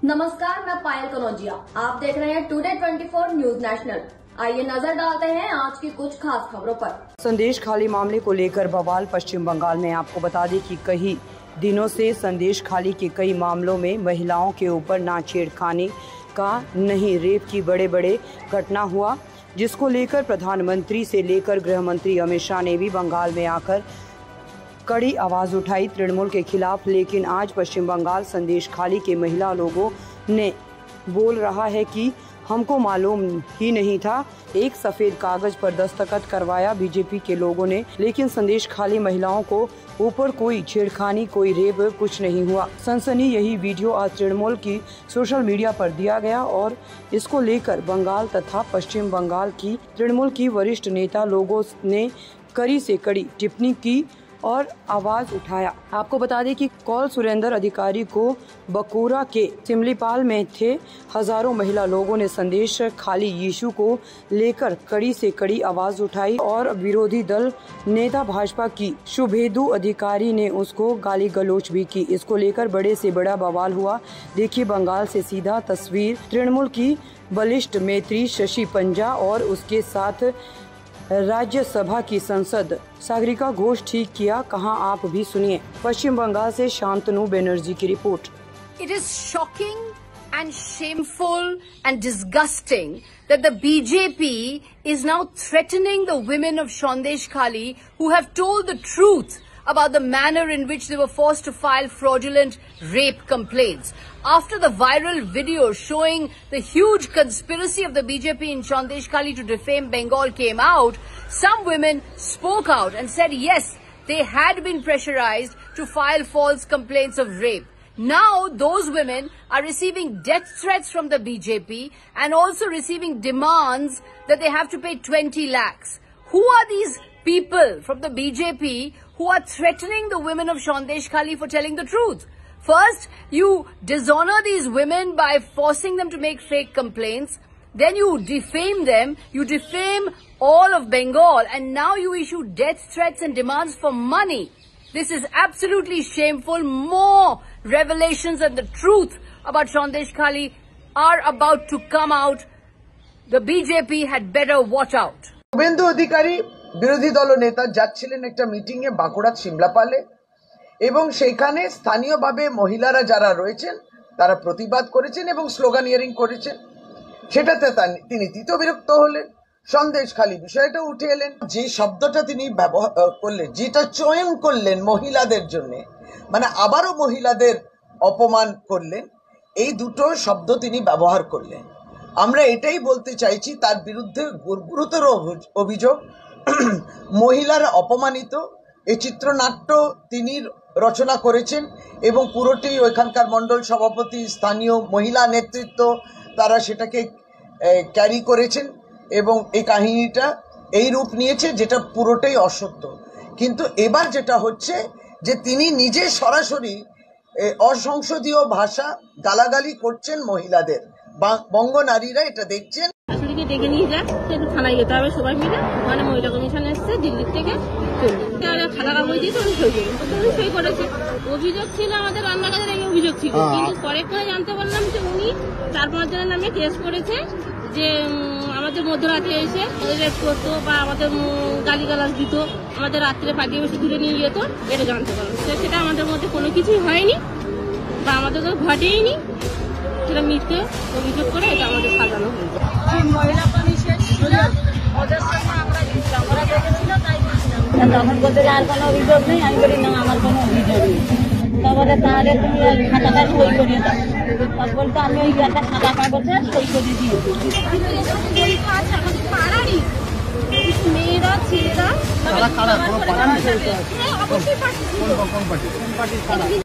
नमस्कार, मैं पायल कनौजिया। आप देख रहे हैं टुडे 24 न्यूज नेशनल। आइए नजर डालते हैं आज की कुछ खास खबरों पर। संदेश खाली मामले को लेकर बवाल पश्चिम बंगाल में। आपको बता दें कि कई दिनों से संदेश खाली के कई मामलों में महिलाओं के ऊपर ना छेड़खानी का नहीं रेप की बड़े बड़े घटना हुआ, जिसको लेकर प्रधानमंत्री से लेकर गृह मंत्री अमित शाह ने भी बंगाल में आकर कड़ी आवाज उठाई तृणमूल के खिलाफ। लेकिन आज पश्चिम बंगाल संदेश खाली के महिला लोगों ने बोल रहा है कि हमको मालूम ही नहीं था, एक सफेद कागज पर दस्तखत करवाया बीजेपी के लोगों ने, लेकिन संदेश खाली महिलाओं को ऊपर कोई छेड़खानी कोई रेप कुछ नहीं हुआ। सनसनी यही वीडियो आज तृणमूल की सोशल मीडिया पर दिया गया और इसको लेकर बंगाल तथा पश्चिम बंगाल की तृणमूल की वरिष्ठ नेता लोगों ने कड़ी से कड़ी टिप्पणी की और आवाज उठाया। आपको बता दें कि कौल सुरेंद्र अधिकारी को बकुरा के सिमलीपाल में थे हजारों महिला लोगों ने संदेश खाली यीशु को लेकर कड़ी से कड़ी आवाज उठाई और विरोधी दल नेता भाजपा की शुभेदु अधिकारी ने उसको गाली गलौज भी की। इसको लेकर बड़े से बड़ा बवाल हुआ। देखिए बंगाल से सीधा तस्वीर। तृणमूल की बलिष्ठ नेत्री शशि पंजा और उसके साथ राज्यसभा की सांसद सागरिका घोष ठीक किया कहा, आप भी सुनिए। पश्चिम बंगाल से शांतनु बनर्जी की report. It is shocking and shameful and disgusting that the BJP is now threatening the women of Sandesh Khali who have told the truth about the manner in which they were forced to file fraudulent rape complaints. After the viral video showing the huge conspiracy of the BJP in Sandesh Khali to defame Bengal came out, some women spoke out and said yes, they had been pressurized to file false complaints of rape. Now those women are receiving death threats from the BJP and also receiving demands that they have to pay 20 lakhs. Who are these people from the BJP who are threatening the women of Sandesh Khali for telling the truth? First, you dishonor these women by forcing them to make fake complaints. Then you defame them. You defame all of Bengal. And now you issue death threats and demands for money. This is absolutely shameful. More revelations and the truth about Sandesh Khali are about to come out. The BJP had better watch out. Suvendu Adhikari বিরোধী দল নেতা যাচ্ছিলেন একটা meeting এ বাঁকুড়া সিমলাপালে এবং সেখানে স্থানীয়ভাবে মহিলারা যারা রয়েছেন তারা প্রতিবাদ করেছেন এবং স্লোগানিয়ারিং করেছেন। সেটাতে তিনি তীতবিরক্ত হলেন। সন্দেশ খালি বিষয়টা উঠে এলেন। যে শব্দটা তিনি ব্যবহার করলেন, যেটা চয়ন করলেন মহিলাদের জন্য, মানে আবারও মহিলাদের অপমান করলেন, এই দুটো শব্দ তিনি ব্যবহার করলেন। আমরা এটাই বলতে চাইছি, তার বিরুদ্ধে গুরুতর অভিযোগ। মহিলারা অপমানিত। এই চিত্রনাট্য তিনি রচনা করেছেন এবং পুরোটি ওইখানকার মণ্ডল সভাপতি, স্থানীয় মহিলা নেতৃত্ব তারা সেটাকে ক্যারি করেছেন এবং এই কাহিনীটা এই রূপ নিয়েছে যেটা পুরোটাই অসত্য। কিন্তু এবার যেটা হচ্ছে যে তিনি নিজে সরাসরি অসংসদীয় ভাষা গালাগালি করছেন মহিলাদের। বঙ্গ নারীরা এটা দেখছেন। শাশুড়িকে ডেকে নিয়ে যা, একটু থানায় যেতে হবে সবাই মিলে। ওখানে মহিলা কমিশন এসছে দিল্লির থেকে, খাতা কাগজ দিয়েছে, উনি সই করবেন। উনি সই করেছে। অভিযোগ ছিল আমাদের রান্নাঘরের এই অভিযোগ ছিল, কিন্তু পরে করে জানতে পারলাম যে উনি 4-5 জনের নামে কেস করেছে যে আমাদের মধ্যরাতে এসে রেপ করতো বা আমাদের গালিগালাজ দিত, আমাদের রাত্রে পাঠিয়ে বসে দূরে নিয়ে যেত। এটা জানতে পারলাম। সেটা আমাদের মধ্যে কোনো কিছুই হয়নি বা আমাদের তো ঘটেইনি। সেটা মিথ্যে অভিযোগ করে এটা আমাদের সাজানো হয়েছে। মহিলা কমিশন ছিল, ওদের সঙ্গে আমরা গেছিলাম, ওরা দেখেছিল তাই গেছিলাম। তখন বলতে আর কোনো অভিযোগ নেই। আমি বলি না, আমার কোনো অভিযোগ নেই। তারপরে তাহলে তুমি ওই খাতাটা সই করিয়ে দাও। বলতে আমি ওই একটা খাতা কাগজে সই করে দিয়েছি। পরীক্ষা আছে আমাদের পাড়ারই মেয়েরা ছেলেরা অবশ্যই পার্টি